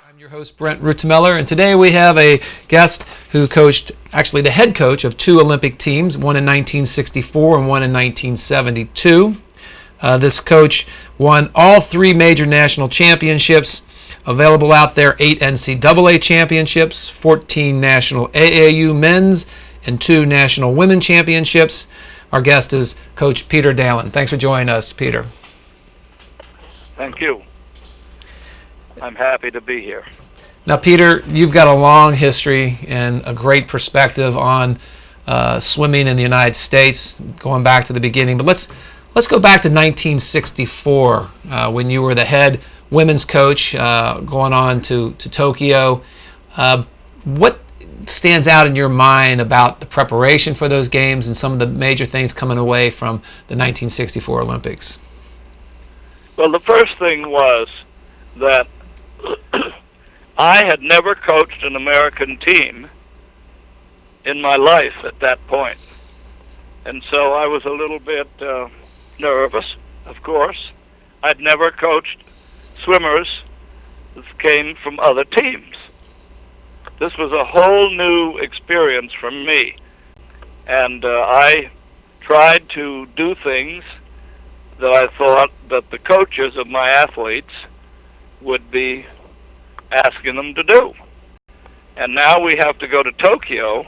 I'm your host, Brent Rutemeller, and today we have a guest who coached, actually the head coach of two Olympic teams, one in 1964 and one in 1972. This coach won all three major national championships available out there, 8 NCAA championships, 14 national AAU men's, and 2 national women championships. Our guest is Coach Peter Daland. Thanks for joining us, Peter. Thank you. I'm happy to be here. Now, Peter, you've got a long history and a great perspective on swimming in the United States, going back to the beginning. But let's go back to 1964 when you were the head women's coach, going on to Tokyo. What stands out in your mind about the preparation for those games and some of the major things coming away from the 1964 Olympics? Well, the first thing was that I had never coached an American team in my life at that point. And so I was a little bit nervous, of course. I'd never coached swimmers that came from other teams. This was a whole new experience for me. And I tried to do things that I thought that the coaches of my athletes would be asking them to do. And now we have to go to Tokyo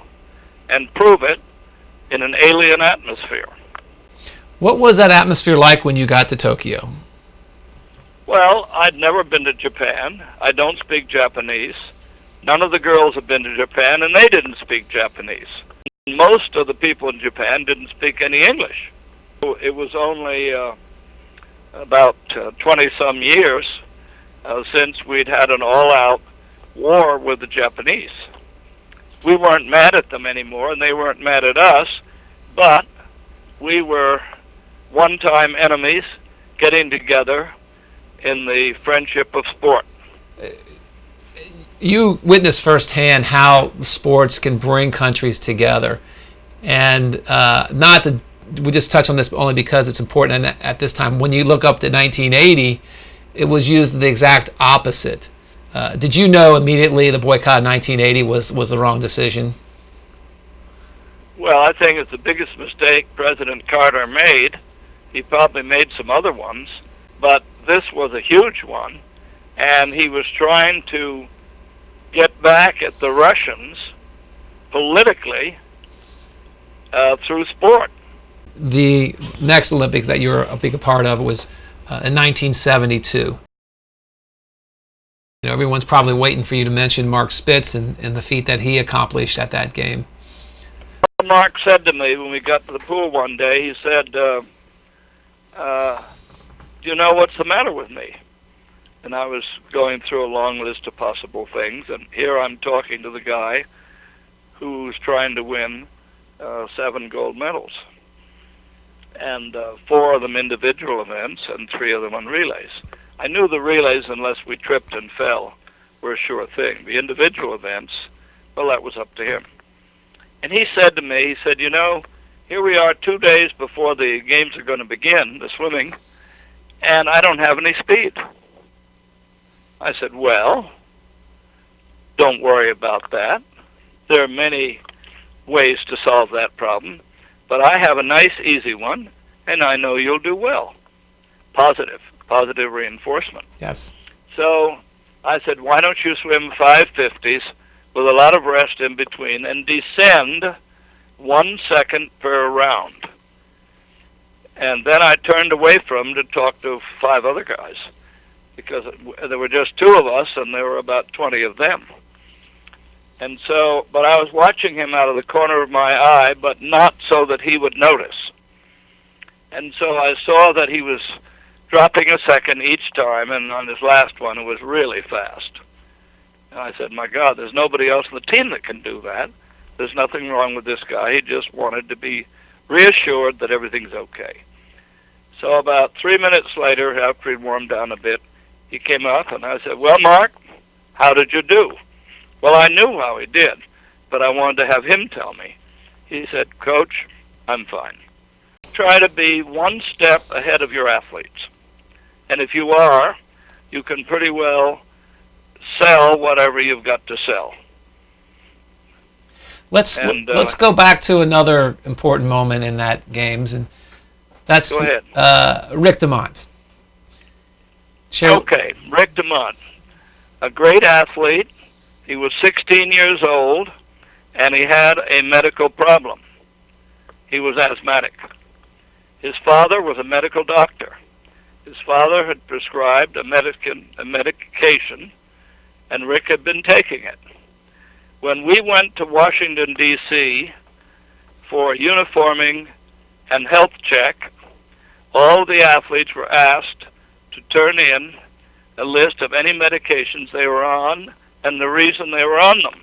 and prove it in an alien atmosphere. What was that atmosphere like when you got to Tokyo? Well, I'd never been to Japan. I don't speak Japanese. None of the girls have been to Japan, and they didn't speak Japanese. Most of the people in Japan didn't speak any English. It was only about 20-some years since we'd had an all-out war with the Japanese. We weren't mad at them anymore, and they weren't mad at us, but we were one-time enemies getting together in the friendship of sport. You witnessed firsthand how sports can bring countries together, and not that we just touch on this only because it's important. And at this time, when you look up to 1980, it was used the exact opposite. Did you know immediately the boycott of 1980 was the wrong decision? Well, I think it's the biggest mistake President Carter made. He probably made some other ones, but this was a huge one, and he was trying to get back at the Russians politically through sport. The next Olympics that you were a big part of was in 1972. You know, everyone's probably waiting for you to mention Mark Spitz and the feat that he accomplished at that game. Mark said to me when we got to the pool one day, he said, do you know what's the matter with me? And I was going through a long list of possible things, and here I'm talking to the guy who's trying to win 7 gold medals, and 4 of them individual events and 3 of them on relays. I knew the relays, unless we tripped and fell, were a sure thing. The individual events, well, that was up to him. And he said to me, he said, you know, here we are 2 days before the games are going to begin, the swimming, and I don't have any speed. I said, well, don't worry about that. There are many ways to solve that problem, but I have a nice, easy one, and I know you'll do well. Positive reinforcement. Yes. So I said, why don't you swim 550s with a lot of rest in between and descend 1 second per round? And then I turned away from him to talk to 5 other guys, because there were just 2 of us and there were about 20 of them. And so, but I was watching him out of the corner of my eye, but not so that he would notice. And so I saw that he was dropping a second each time, and on his last one it was really fast. And I said, my God, there's nobody else on the team that can do that. There's nothing wrong with this guy. He just wanted to be reassured that everything's okay. So about 3 minutes later, after he'd warmed down a bit, he came up and I said, well, Mark, how did you do? Well, I knew how he did, but I wanted to have him tell me. He said, Coach, I'm fine. Try to be one step ahead of your athletes. And if you are, you can pretty well sell whatever you've got to sell. Let's go back to another important moment in that games, and that's go ahead. Rick DeMont. Okay, Rick DeMont, a great athlete. He was 16 years old, and he had a medical problem. He was asthmatic. His father was a medical doctor. His father had prescribed a medication, and Rick had been taking it. When we went to Washington, D.C. for uniforming and health check, all the athletes were asked to turn in a list of any medications they were on and the reason they were on them.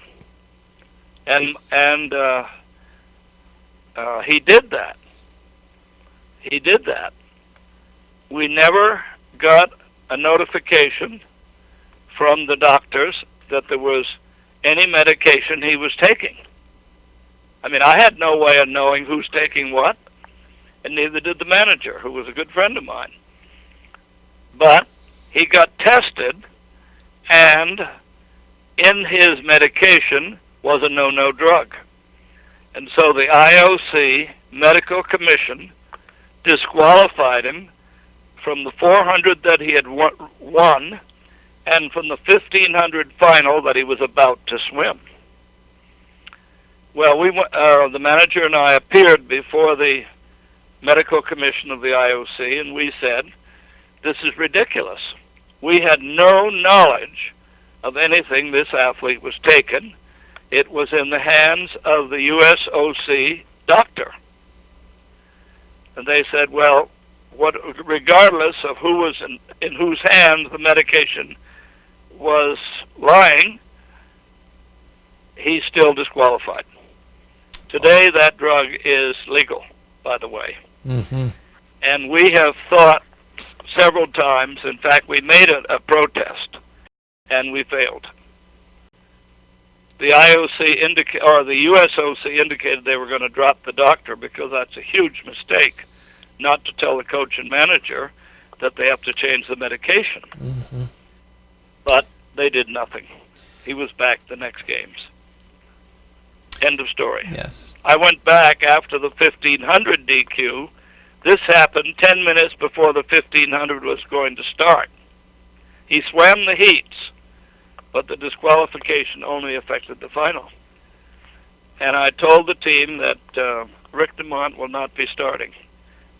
And he did that. He did that. We never got a notification from the doctors that there was any medication he was taking. I mean, I had no way of knowing who's taking what, and neither did the manager, who was a good friend of mine. But he got tested, and in his medication was a no-no drug. And so the IOC Medical Commission disqualified him from the 400 that he had won and from the 1500 final that he was about to swim. Well, the manager and I appeared before the Medical Commission of the IOC, and we said, this is ridiculous. We had no knowledge of anything this athlete was taking. It was in the hands of the USOC doctor. And they said, well, regardless of who was in whose hands the medication was lying, he's still disqualified. Today, that drug is legal, by the way. Mm-hmm. And we have thought several times, in fact, we made a protest, and we failed. The the USOC indicated they were going to drop the doctor because that's a huge mistake not to tell the coach and manager that they have to change the medication. Mm-hmm. But they did nothing. He was back the next games. End of story. Yes. I went back after the 1500 DQ. This happened 10 minutes before the 1500 was going to start. He swam the heats, but the disqualification only affected the final. And I told the team that Rick DeMont will not be starting.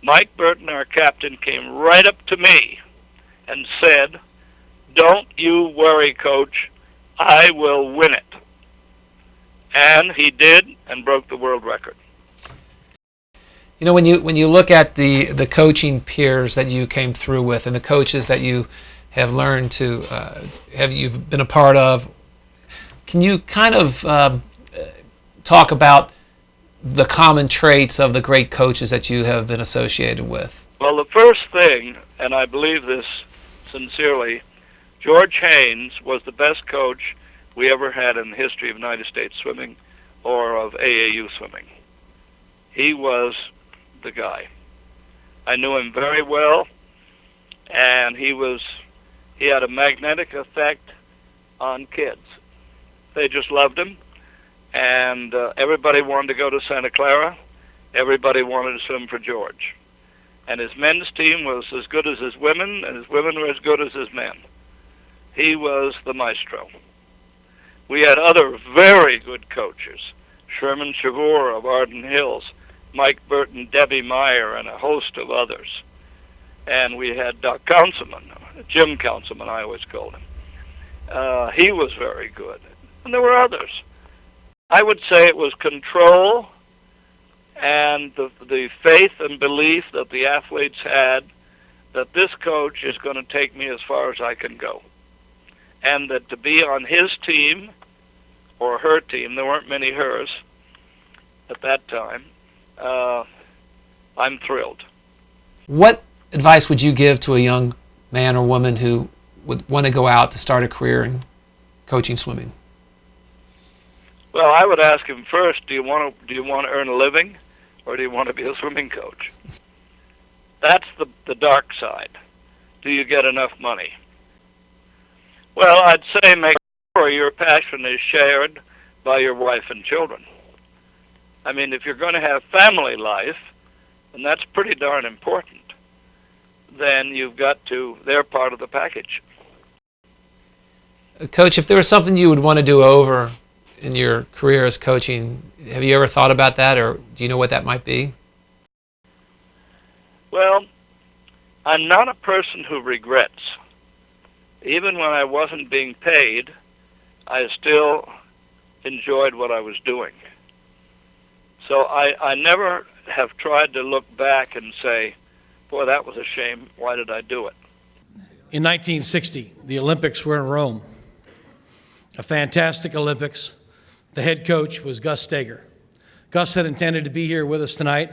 Mike Burton, our captain, came right up to me and said, don't you worry, Coach. I will win it. And he did, and broke the world record. You know, when you look at the coaching peers that you came through with, and the coaches that you have learned to you've been a part of, can you kind of talk about the common traits of the great coaches that you have been associated with? Well, the first thing, and I believe this sincerely, George Haynes was the best coach we ever had in the history of United States swimming or of AAU swimming. He was the guy. I knew him very well, and he had a magnetic effect on kids. They just loved him, and everybody wanted to go to Santa Clara. Everybody wanted to swim for George. And his men's team was as good as his women, and his women were as good as his men. He was the maestro. We had other very good coaches, Sherman Chavour of Arden Hills, Mike Burton, Debbie Meyer, and a host of others. And we had Doc Councilman, Jim Councilman, I always called him. He was very good. And there were others. I would say it was control and the faith and belief that the athletes had that this coach is going to take me as far as I can go. And that to be on his team, or her team, there weren't many hers at that time, I'm thrilled. What advice would you give to a young man or woman who would want to go out to start a career in coaching swimming? Well, I would ask him first, do you want to earn a living, or do you want to be a swimming coach? That's the dark side. do you get enough money? Well, I'd say make sure your passion is shared by your wife and children. I mean, if you're going to have family life, and that's pretty darn important, then you've got to, they're part of the package. Coach, if there was something you would want to do over in your career as coaching, have you ever thought about that, or do you know what that might be? Well, I'm not a person who regrets. Even when I wasn't being paid, I still enjoyed what I was doing. So I never have tried to look back and say, boy, that was a shame. Why did I do it? In 1960, the Olympics were in Rome. A fantastic Olympics. The head coach was Gus Steger. Gus had intended to be here with us tonight,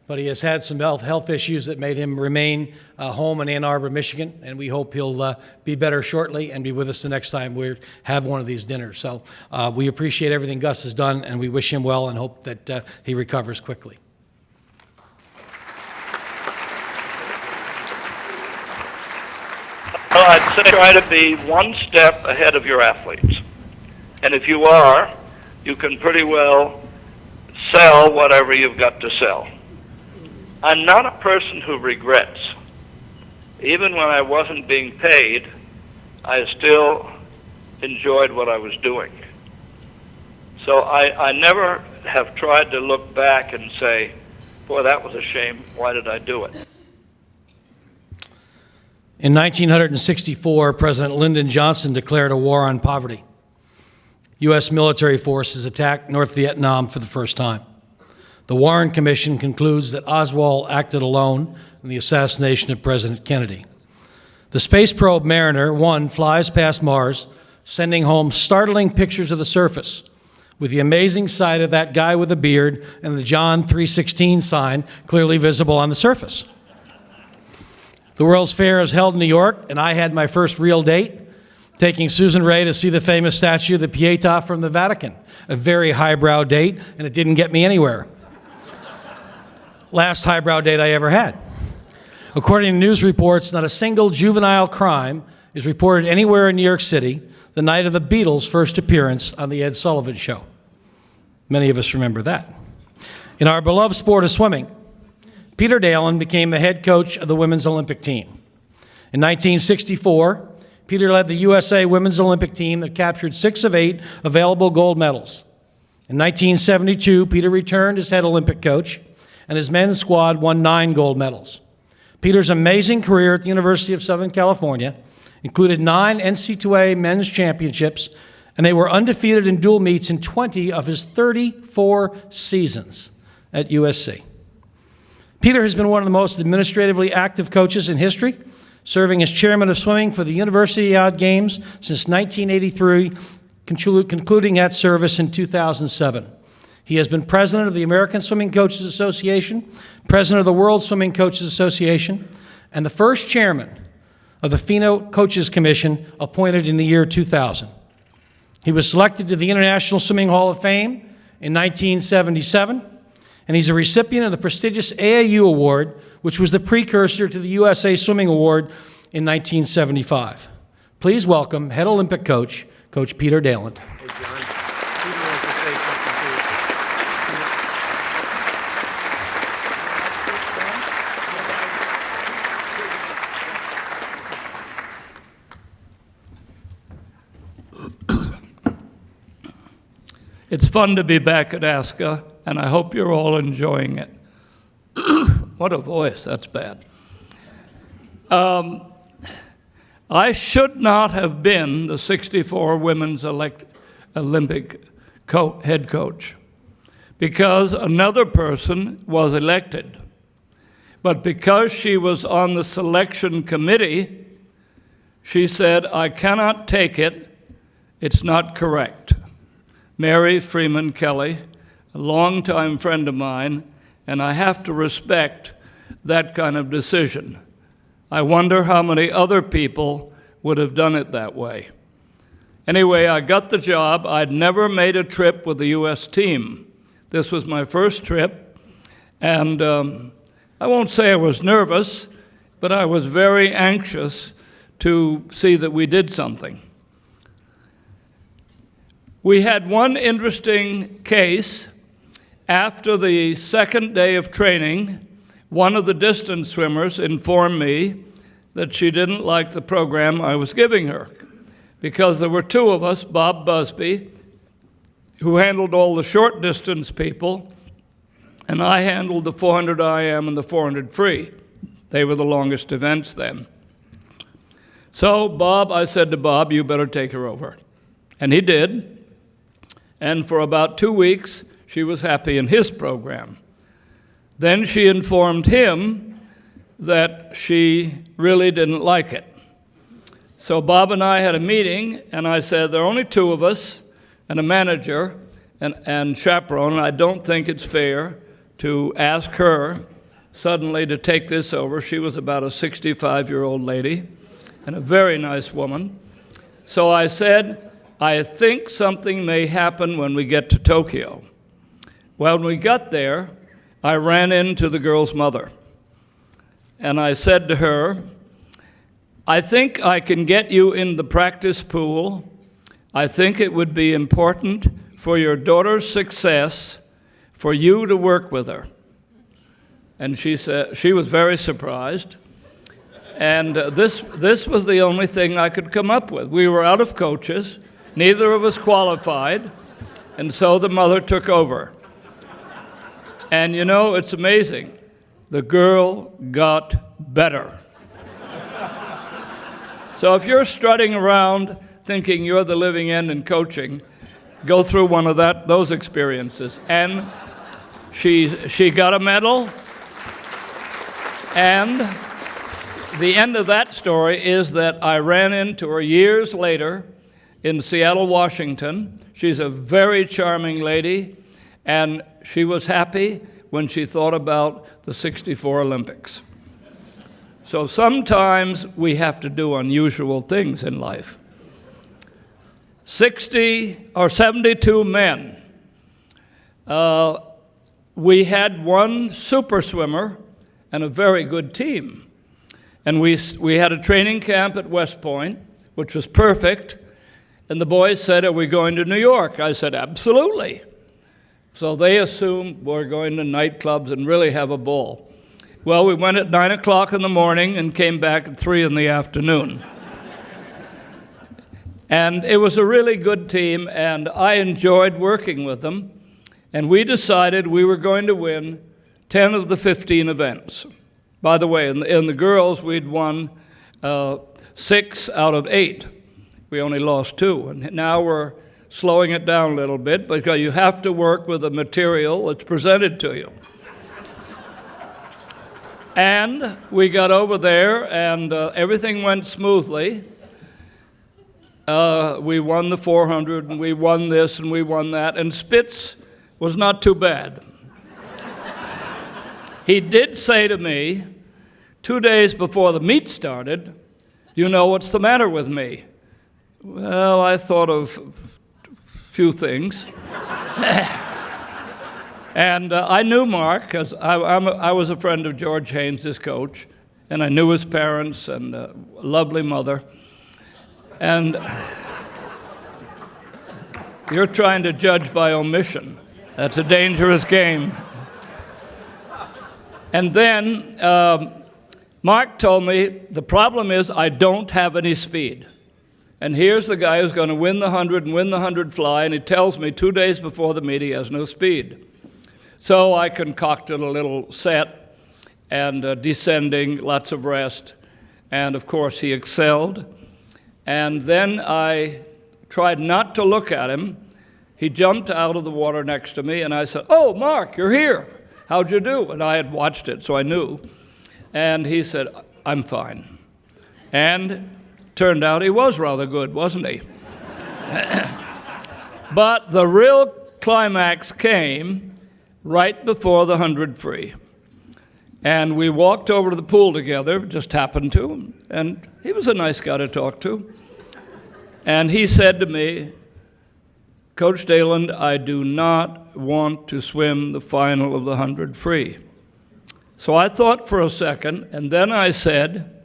but he has had some health issues that made him remain home in Ann Arbor, Michigan, and we hope he'll be better shortly and be with us the next time we have one of these dinners. So we appreciate everything Gus has done, and we wish him well and hope that he recovers quickly. Well, I'd say try to be one step ahead of your athletes. And if you are, you can pretty well sell whatever you've got to sell. I'm not a person who regrets. Even when I wasn't being paid, I still enjoyed what I was doing. So I never have tried to look back and say, boy, that was a shame. Why did I do it? In 1964, President Lyndon Johnson declared a war on poverty. U.S. military forces attacked North Vietnam for the first time. The Warren Commission concludes that Oswald acted alone in the assassination of President Kennedy. The space probe Mariner 1 flies past Mars, sending home startling pictures of the surface, with the amazing sight of that guy with a beard and the John 3:16 sign clearly visible on the surface. The World's Fair is held in New York, and I had my first real date, taking Susan Ray to see the famous statue of the Pietà from the Vatican. A very highbrow date, and it didn't get me anywhere. Last highbrow date I ever had. According to news reports, not a single juvenile crime is reported anywhere in New York City the night of the Beatles' first appearance on The Ed Sullivan Show. Many of us remember that. In our beloved sport of swimming, Peter Daland became the head coach of the women's Olympic team. In 1964, Peter led the USA women's Olympic team that captured 6 of 8 available gold medals. In 1972, Peter returned as head Olympic coach, and his men's squad won 9 gold medals. Peter's amazing career at the University of Southern California included 9 NCAA men's championships, and they were undefeated in dual meets in 20 of his 34 seasons at USC. Peter has been one of the most administratively active coaches in history, serving as chairman of swimming for the Universiade Games since 1983, concluding that service in 2007. He has been president of the American Swimming Coaches Association, president of the World Swimming Coaches Association, and the first chairman of the FINA Coaches Commission appointed in the year 2000. He was selected to the International Swimming Hall of Fame in 1977, and he's a recipient of the prestigious AAU Award, which was the precursor to the USA Swimming Award in 1975. Please welcome head Olympic coach, Coach Peter Daland. Hey, John. Peter wants to say something to you. It's fun to be back at ASCA, and I hope you're all enjoying it. What a voice, that's bad. I should not have been the 64 women's Olympic head coach because another person was elected. But because she was on the selection committee, she said, I cannot take it, it's not correct. Mary Freeman Kelly, a longtime friend of mine, and I have to respect that kind of decision. I wonder how many other people would have done it that way. Anyway, I got the job. I'd never made a trip with the U.S. team. This was my first trip, and I won't say I was nervous. but I was very anxious to see that we did something. We had one interesting case. After the second day of training, one of the distance swimmers informed me that she didn't like the program I was giving her because there were two of us, Bob Busby, who handled all the short distance people, and I handled the 400 IM and the 400 free. They were the longest events then. So I said to Bob, you better take her over. And he did. And for about 2 weeks, she was happy in his program. Then she informed him that she really didn't like it. So Bob and I had a meeting, and I said, there are only two of us, and a manager and chaperone, and I don't think it's fair to ask her suddenly to take this over. She was about a 65-year-old lady and a very nice woman. So I said, I think something may happen when we get to Tokyo. Well, when we got there, I ran into the girl's mother, and I said to her, I think I can get you in the practice pool. I think it would be important for your daughter's success for you to work with her. And she said she was very surprised. And this was the only thing I could come up with. We were out of coaches. Neither of us qualified. And so the mother took over. And you know, it's amazing. The girl got better. So if you're strutting around thinking you're the living end in coaching, go through one of those experiences. And she got a medal. And the end of that story is that I ran into her years later in Seattle, Washington. She's a very charming lady, and she was happy when she thought about the '64 Olympics. So sometimes we have to do unusual things in life. 72 men. We had one super swimmer and a very good team. And we had a training camp at West Point, which was perfect. And the boys said, are we going to New York? I said, absolutely. So they assumed we're going to nightclubs and really have a ball. Well, we went at 9 o'clock in the morning and came back at 3 in the afternoon. And it was a really good team, and I enjoyed working with them. And we decided we were going to win 10 of the 15 events. By the way, in the girls, we'd won 6 out of 8. We only lost 2. And now we're slowing it down a little bit because you have to work with the material that's presented to you. And we got over there, and everything went smoothly. We won the 400, and we won this, and we won that. And Spitz was not too bad. He did say to me, 2 days before the meet started, you know what's the matter with me? Well, I thought of a few things. And I knew Mark, because I was a friend of George Haynes, his coach, and I knew his parents and a lovely mother. And you're trying to judge by omission. That's a dangerous game. And then Mark told me, the problem is I don't have any speed. And here's the guy who's going to win the 100 and win the 100 fly, and he tells me 2 days before the meet he has no speed. So I concocted a little set and descending, lots of rest, and of course he excelled. And then I tried not to look at him. He jumped out of the water next to me, and I said, oh, Mark, you're here. How'd you do? And I had watched it, so I knew. And he said, I'm fine. And turned out he was rather good, wasn't he? But the real climax came right before the 100 free. And we walked over to the pool together, just happened to, and he was a nice guy to talk to. And he said to me, Coach Daland, I do not want to swim the final of the 100 free. So I thought for a second, and then I said,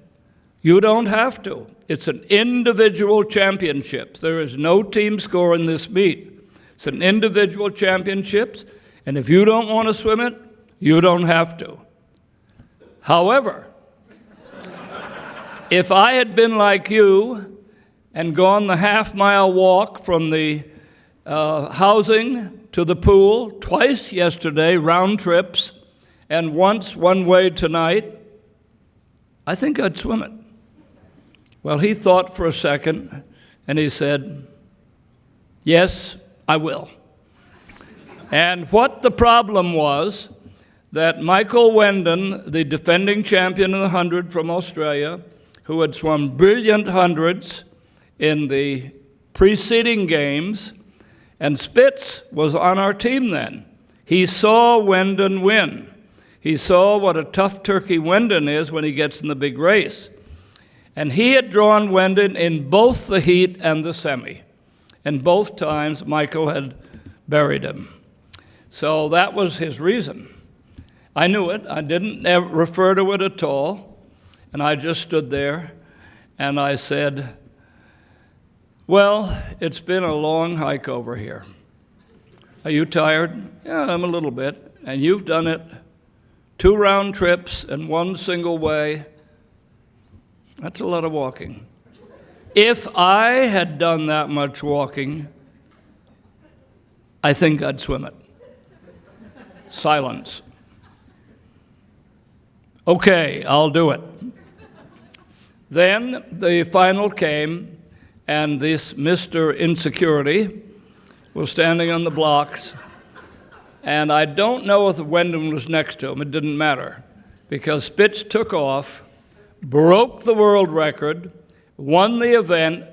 you don't have to. It's an individual championship. There is no team score in this meet. It's an individual championships, and if you don't want to swim it, you don't have to. However, if I had been like you and gone the half-mile walk from the housing to the pool twice yesterday, round trips, and once one way tonight, I think I'd swim it. Well, he thought for a second, and he said, yes, I will. And what the problem was, that Michael Wendon, the defending champion in the 100 from Australia, who had swum brilliant hundreds in the preceding games, and Spitz was on our team then. He saw Wendon win. He saw what a tough turkey Wendon is when he gets in the big race. And he had drawn Wendon in both the heat and the semi. And both times Michael had buried him. So that was his reason. I knew it. I didn't refer to it at all. And I just stood there and I said, well, it's been a long hike over here. Are you tired? Yeah, I'm a little bit. And you've done it 2 round trips and 1 single way. That's a lot of walking. If I had done that much walking, I think I'd swim it. Silence. Okay, I'll do it. Then the final came, and this Mr. Insecurity was standing on the blocks, and I don't know if Wendon was next to him. It didn't matter, because Spitz took off, broke the world record, won the event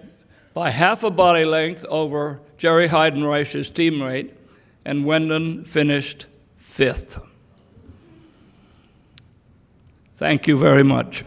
by half a body length over Jerry Heidenreich's teammate, and Wendon finished 5th. Thank you very much.